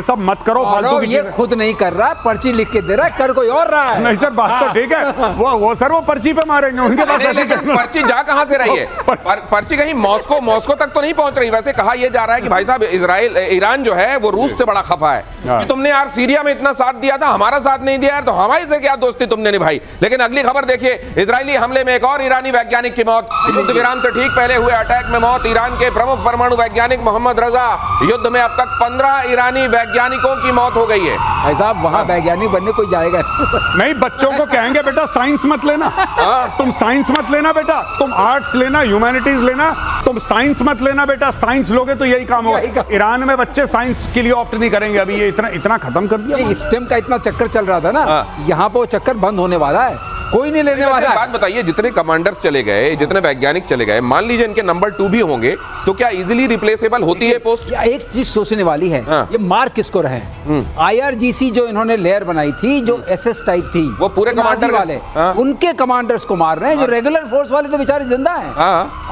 सब मत करो फालतू की ये खुद नहीं कर रहा, पर्ची लिख के दे रहा है, कर कोई और रहा है। नहीं सर, बात तो ठीक है, वो सर वो पर्ची पे मारेंगे, उनके पास ऐसे पर्ची जा कहां से रही है? पर्ची कहीं मॉस्को तक तो नहीं पहुंच रही। वैसे कहा यह जा रहा है कि भाई साहब ईरान जो है वो रूस से बड़ा खफा है कि तुमने यार सीरिया में इतना साथ दिया था, हमारा साथ नहीं दिया यार, तो हमारे से क्या दोस्ती तुमने निभाई। लेकिन अगली खबर देखिए, इजरायली हमले में एक और ईरानी वैज्ञानिक की मौत। युद्ध विराम से ठीक पहले हुए अटैक में मौत। ईरान के प्रमुख परमाणु वैज्ञानिक मोहम्मद रजा, युद्ध में अब तक 15 ईरानी वैज्ञानिकों की मौत हो गई है। भाई साहब वहां वैज्ञानिक बनने कोई जाएगा नहीं, बच्चों को कहेंगे बेटा साइंस मत लेना, तुम साइंस मत लेना बेटा, तुम आर्ट्स लेना, ह्यूमैनिटीज लेना, तुम साइंस मत लेना बेटा। साइंस लोगे तो यही काम होगा। ईरान में बच्चे साइंस के लिए ऑप्ट नहीं करेंगे। अभी ये इतना खत्म कर दिया। स्टेम का इतना चक्कर चल रहा था ना, यहाँ पे वो चक्कर बंद होने वाला है, कोई नहीं लेने वाला है। बात बताइए, जितने कमांडर्स चले गए, जितने वैज्ञानिक चले गए, मान लीजिए इनके नंबर 2 भी होंगे, तो क्या इजीली रिप्लेसेबल होती है पोस्ट? एक चीज सोचने वाली है, ये मार किसको रहे? IRGC जो इन्होंने लेयर बनाई थी, जो SS टाइप थी, वो पूरे कमांडर वाले उनके कमांडर्स को मार रहे हैं। जो रेगुलर फोर्स वाले तो बेचारे जिंदा हैं,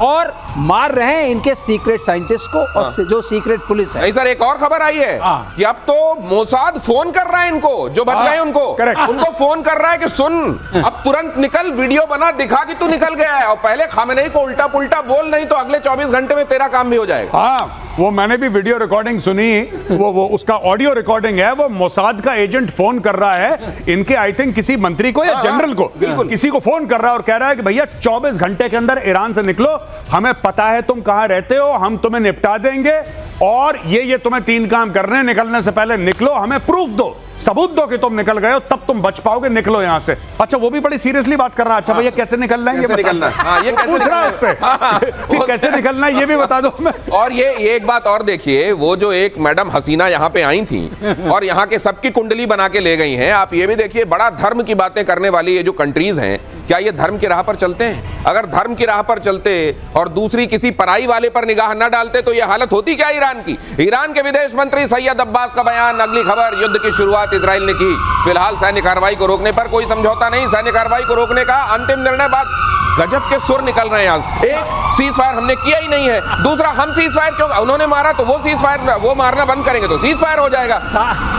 और मार रहे हैं इनके सीक्रेट साइंटिस्ट को और जो सीक्रेट पुलिस है। नहीं सर, एक और खबर आई है कि अब तो मोसाद फोन कर रहा है इनको, जो बच गए उनको फोन कर रहा है कि सुन, अब तुरंत निकल, वीडियो बना, दिखा कि तू निकल गया है। और पहले खामेनेई को उल्टा पुल्टा बोल, नहीं तो अगले 24 घंटे में तेरा काम भी हो जाएगा। हाँ, वो मैंने भी वीडियो रिकॉर्डिंग सुनी, वो उसका ऑडियो रिकॉर्डिंग है। वो मोसाद का एजेंट फोन कर रहा है इनके, आई थिंक किसी मंत्री को या जनरल को, किसी को फोन कर रहा है और कह रहा है कि भैया 24 घंटे के अंदर ईरान से निकलो, हमें पता है तुम कहां रहते हो, हम तुम्हें निपटा देंगे, और ये तुम्हें 3 काम करने हैं, निकलने से पहले निकलो, हमें प्रूफ दो, सबूत दो कि तुम निकल गए हो, तब तुम बच पाओगे, निकलो यहां से। अच्छा, वो भी बड़ी सीरियसली बात कर रहा है। अच्छा भैया कैसे निकलना है, ये निकलना है, ये कैसे निकलना है उससे, कैसे निकलना है ये भी बता दो मैं। और ये एक बात और देखिए, वो जो एक मैडम हसीना यहाँ पे आई थी और यहाँ के सबकी कुंडली बना के ले गई हैं। आप ये भी देखिए, बड़ा धर्म की बातें करने वाली ये जो कंट्रीज हैं, क्या ये धर्म की राह पर चलते हैं? अगर धर्म की राह पर चलते और दूसरी किसी पराई वाले पर निगाह न डालते तो ये हालत होती क्या ईरान की? ईरान के विदेश मंत्री सैयद अब्बास का बयान। अगली खबर, युद्ध की शुरुआत इजराइल ने की, फिलहाल सैन्य कार्रवाई को रोकने पर कोई समझौता नहीं। सैन्य कार्रवाई को रोकने का अंतिम निर्णय बाद गजब के सुर निकल रहे हैं यहाँ। एक, सीज फायर हमने किया ही नहीं है। दूसरा, हम सीज फायर क्यों, उन्होंने मारा तो वो सीज फायर, वो मारना बंद करेंगे तो सीज फायर हो जाएगा।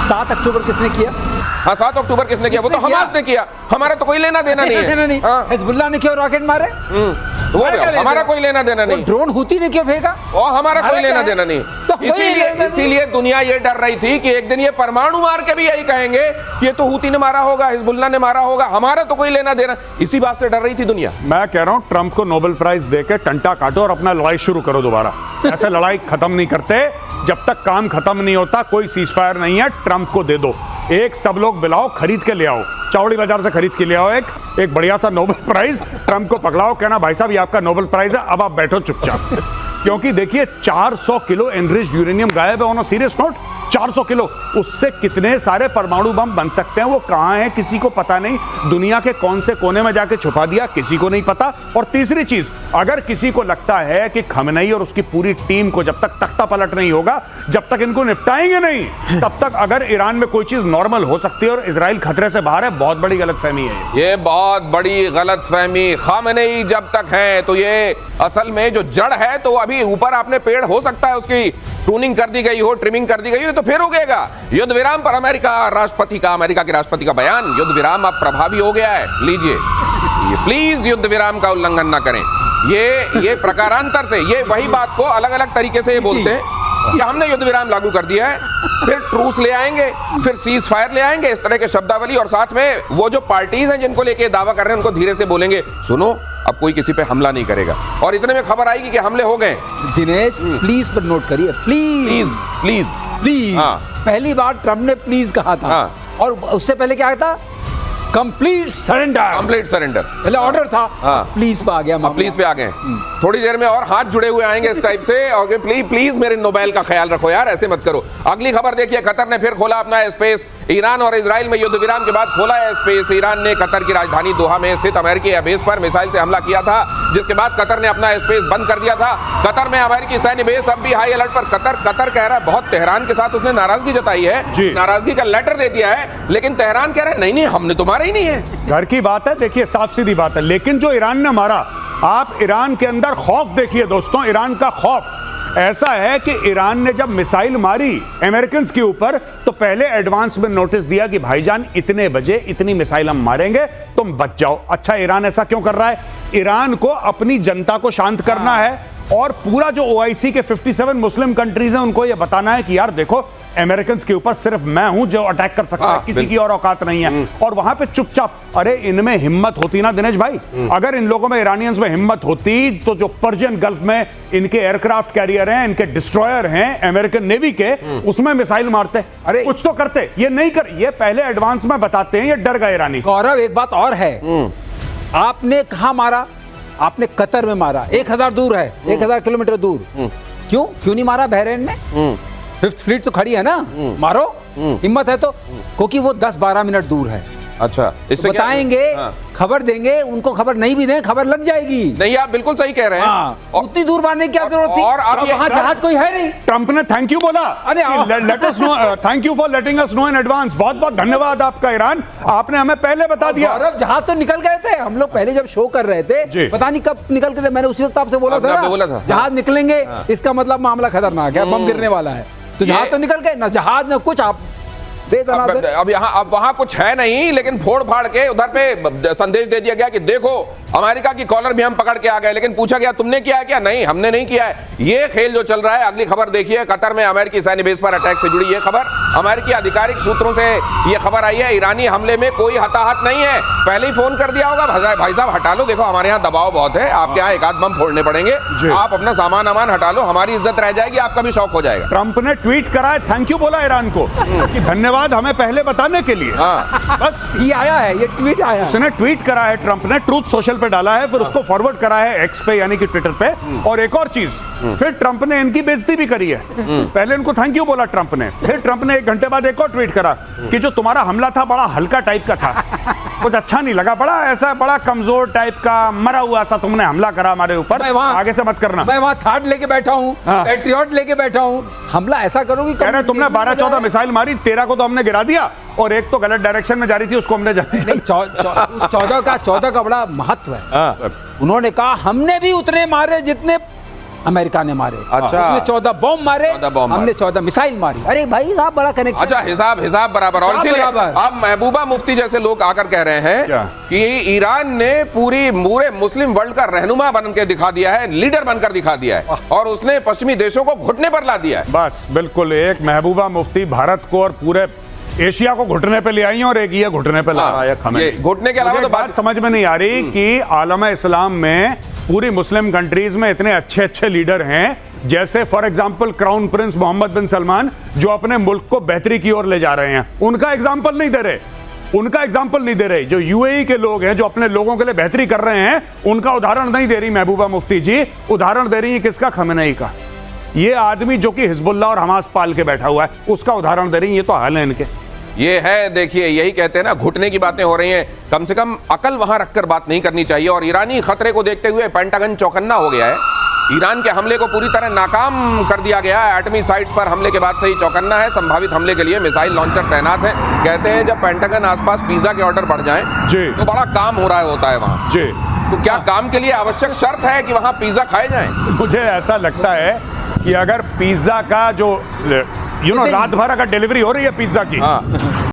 7 अक्टूबर किसने किया? हाँ, 7 अक्टूबर किसने किया? वो तो हमास ने किया, हमारा तो कोई लेना देना नहीं है। हिजबुल्लाह ने क्यों रॉकेट मारे? वो हमारा कोई लेना देना नहीं। ड्रोन हुती ने क्यों फेंका? और हमारा कोई लेना देना नहीं। इसीलिए दुनिया ये डर रही थी कि एक दिन ये परमाणु मार के भी यही कहेंगे कि ये तो हुती ने मारा होगा, हिजबुल्लाह ने मारा होगा, हमारा तो कोई लेना देना। इसी बात से डर रही थी दुनिया। मैं कह रहा हूं ट्रंप को नोबेल प्राइज देके टंटा काटो और अपना लड़ाई शुरू करो दोबारा। ऐसे लड़ाई खत्म नहीं करते, जब तक काम खत्म नहीं होता। कोई सीज फायर नहीं है, ट्रंप को दे दो। एक सब लोग बुलाओ, खरीद के ले आओ, चौड़ी बाजार से खरीद के ले आओ एक बढ़िया सा नोबेल प्राइज, ट्रंप को पकड़ाओ, कहना भाई साहब ये आपका नोबेल प्राइज है, अब आप बैठो चुपचाप। क्योंकि देखिए 400 किलो एनरिच्ड यूरेनियम गायब है। On a serious note, 400 kilo, उससे कितने सारे परमाणु बम बन सकते हैं, वो कहां है किसी को पता नहीं। दुनिया के कौन से कोने में जाके छुपा दिया किसी को नहीं पता। और तीसरी चीज, अगर किसी को लगता है कि खमेनेई और उसकी पूरी टीम को जब तक तख्ता पलट नहीं होगा, जब तक इनको निपटाएंगे नहीं, तब तक अगर ईरान में कोई चीज नॉर्मल हो सकती है और इजराइल खतरे से बाहर है, बहुत बड़ी गलतफहमी है ये बहुत बड़ी गलतफहमी। खमेनेई जब तक है तो ये असल में जो जड़ है, तो अभी ऊपर आपने पेड़ हो सकता है उसकी ट्यूनिंग कर दी गई हो, ट्रिमिंग कर दी गई हो, तो फिर उगेगा। युद्ध विराम पर अमेरिका के राष्ट्रपति का बयान। युद्ध विराम अब प्रभावी हो गया है, लीजिए, ये प्लीज युद्ध विराम का उल्लंघन ना करें। ये प्रकारांतर से, ये वही बात को अलग अलग तरीके से ये बोलते हैं कि हमने युद्ध विराम लागू कर दिया है, फिर ट्रूस ले आएंगे, फिर सीज फायर ले आएंगे, इस तरह के शब्दावली। और साथ में वो जो पार्टीज हैं जिनको लेके दावा कर रहे हैं, उनको धीरे से बोलेंगे, सुनो अब कोई किसी पे हमला नहीं करेगा। और इतने में खबर आएगी कि हमले हो गए। दिनेश प्लीज पर नोट करिए, प्लीज प्लीज प्लीज। पहली बार ट्रंप ने प्लीज कहा था, और उससे पहले क्या था? Complete surrender. पहले ऑर्डर था, प्लीज पे आ गया, प्लीज पे आ गए। थोड़ी देर में और हाथ जुड़े हुए आएंगे इस टाइप से, और प्लीज मेरे नोबेल का ख्याल रखो यार, ऐसे मत करो। अगली खबर देखिए, कतर ने फिर खोला अपना स्पेस। ईरान और इजराइल में युद्ध विराम के बाद खोला है स्पेस। ईरान ने कतर की राजधानी दोहा में स्थित अमेरिकी एयरबेस पर मिसाइल से हमला किया था, जिसके बाद कतर ने अपना स्पेस बंद कर दिया था। कतर में अमेरिकी सैन्य बेस अब भी हाई अलर्ट पर। कतर कह रहा है, बहुत तेहरान के साथ उसने नाराजगी जताई है, नाराजगी का लेटर दे दिया है, लेकिन तेहरान कह रहा है नहीं हमने तुम्हारा ही नहीं है। घर की बात है, देखिए साफ सीधी बात है। लेकिन जो ईरान ने मारा, आप ईरान के अंदर खौफ देखिए दोस्तों, ईरान का खौफ। ऐसा है कि ईरान ने जब मिसाइल मारी अमेरिकन के ऊपर तो पहले एडवांस में नोटिस दिया कि भाईजान इतने बजे इतनी मिसाइल हम मारेंगे, तुम बच जाओ। अच्छा, ईरान ऐसा क्यों कर रहा है? ईरान को अपनी जनता को शांत करना है और पूरा जो ओआईसी के 57 मुस्लिम कंट्रीज हैं उनको यह बताना है कि यार देखो, अमेरिकन के ऊपर सिर्फ मैं हूं जो अटैक कर सकता है, किसी की और औकात नहीं है। और वहां पे चुपचाप, अरे इनमें हिम्मत होती ना दिनेश भाई, अगर इन लोगों में, ईरानियंस में हिम्मत होती तो जो पर्शियन गल्फ में इनके एयरक्राफ्ट कैरियर हैं, इनके डिस्ट्रॉयर हैं अमेरिकन नेवी के, उसमें मिसाइल मारते, अरे कुछ तो करते। ये नहीं कर, ये पहले एडवांस में बताते हैं, ये डर गए ईरानी। गौरव, एक बात और है, आपने कहां मारा? आपने कतर में मारा, 1000 दूर है, 1000 किलोमीटर दूर। क्यों नहीं मारा बहरीन में? फिफ्थ फ्लीट तो खड़ी है ना, मारो, हिम्मत है तो, क्योंकि वो 10-12 मिनट दूर है। अच्छा, इससे तो बताएंगे, खबर देंगे, उनको खबर नहीं भी दें, खबर लग जाएगी। नहीं, आप बिल्कुल सही कह रहे हैं। उतनी दूर मारने की क्या जरूरत थी? और अब वहां जहाज कोई है नहीं। ट्रंप ने थैंक यू बोला, अरे let us know, thank you for letting us know in advance. बहुत बहुत धन्यवाद आपका ईरान, आपने हमें पहले बता दिया। गौरव, जहाज तो निकल गए थे, हम लोग पहले जब शो कर रहे थे, पता नहीं कब निकल के थे, मैंने उसी वक्त आपसे बोला था जहाज निकलेंगे, इसका मतलब मामला खतरनाक है, बम गिरने वाला है। तो जहाज तो निकल गए, ना जहाज ना कुछ, आप अब वहां कुछ है नहीं, लेकिन फोड़ फाड़ के उधर पे संदेश दे दिया गया कि देखो अमेरिका की कॉलर भी हम पकड़ के आ गए, लेकिन पूछा गया तुमने किया है क्या? नहीं, हमने नहीं किया है। ये खेल जो चल रहा है। अगली खबर देखिए, कतर में अमेरिकी सैन्य बेस पर अटैक से जुड़ी ये खबर, अमेरिकी आधिकारिक सूत्रों से ये खबर आई है, ईरानी हमले में कोई हताहत नहीं है। पहले ही फोन कर दिया होगा, भाई साहब हटा लो, देखो हमारे यहाँ दबाव बहुत है, आपके यहाँ एक आध बम फोड़ने पड़ेंगे, आप अपना सामान हटा लो, हमारी इज्जत रह जाएगी, आपका भी शौक हो जाएगा। ट्रंप ने ट्वीट करा है, थैंक यू बोला ईरान को कि धन्यवाद हमें पहले बताने के लिए। बस ये आया है, ये ट्वीट आया है, उसने ट्वीट करा है, ट्रंप ने ट्रूथ सोशल पे डाला है, फिर उसको फॉरवर्ड करा है एक्स पे यानी कि ट्विटर पे। और एक और चीज, फिर ट्रंप ने इनकी बेइज्जती भी करी है। पहले इनको थैंक यू बोला ट्रंप ने, फिर ट्रंप ने 1 घंटे बाद एक और ट्वीट करा कि जो तुम्हारा हमला था बड़ा हल्का टाइप का था, कुछ अच्छा नहीं लगा, बड़ा ऐसा बड़ा कमजोर टाइप का मरा हुआ सा तुमने हमला करा हमारे ऊपर, आगे से मत करना। मैं वहां थाट लेके बैठा हूं, पैट्रियट लेके बैठा हूं, हमला ऐसा करोगी? कह रहे तुमने 12-14 मिसाइल मारी, 13 को तो हमने गिरा दिया और एक तो गलत डायरेक्शन में जा रही थी, उसको हमने नहीं, 14 का बड़ा महत्व है। उन्होंने कहा हमने भी उतने मारे जितने अमेरिका ने मारे। अच्छा, उसने 14 बॉम्ब मारे, हमने 14 मिसाइल मारी। अरे भाई साहब, बड़ा कनेक्शन। अच्छा, हिसाब बराबर। और इसीलिए अब महबूबा मुफ्ती जैसे लोग आकर कह रहे हैं कि ईरान ने पूरे मुस्लिम वर्ल्ड का रहनुमा बन के दिखा दिया है, लीडर बनकर दिखा दिया है, और उसने पश्चिमी देशों को घुटने पर ला दिया है। बस बिल्कुल, एक महबूबा मुफ्ती भारत को और पूरे एशिया को घुटने पे ले आई और एक ये घुटने पे ला रहा है। घुटने के अलावा तो बात समझ में नहीं आ रही कि आलम इस्लाम में पूरी मुस्लिम कंट्रीज में इतने अच्छे लीडर हैं, जैसे for example crown prince Mohammed bin Salman, जो अपने मुल्क को बेहतरी की ओर ले जा रहे हैं, उनका एग्जाम्पल नहीं दे रहे। जो यूएई के लोग हैं, जो अपने लोगों के लिए बेहतरी कर रहे हैं, उनका उदाहरण नहीं दे रही महबूबा मुफ्ती जी, उदाहरण दे रही है किसका? खamenei का। ये आदमी जो कि हिजबुल्लाह और हमास पाल के बैठा हुआ है, उसका उदाहरण दे रही है। ये तो हाल है इनके। ये है, देखिए, यही कहते हैं ना, घुटने की बातें हो रही हैं। कम से कम अकल वहां रखकर बात नहीं करनी चाहिए। और ईरानी खतरे को देखते हुए पेंटागन चौकन्ना हो गया है। ईरान के हमले को पूरी तरह नाकाम कर दिया गया है। एटमी साइट्स पर हमले के बाद से ही चौकन्ना है। संभावित हमले के लिए मिसाइल लॉन्चर तैनात है। कहते हैं जब पेंटागन आसपास पिज्जा के ऑर्डर बढ़ जाएं तो बड़ा काम हो रहा होता है वहां। तो क्या काम के लिए आवश्यक शर्त है कि वहां पिज्जा खाए जाएं? मुझे ऐसा लगता है कि अगर पिज्जा का जो रात भर अगर डिलीवरी हो रही है पिज्जा की,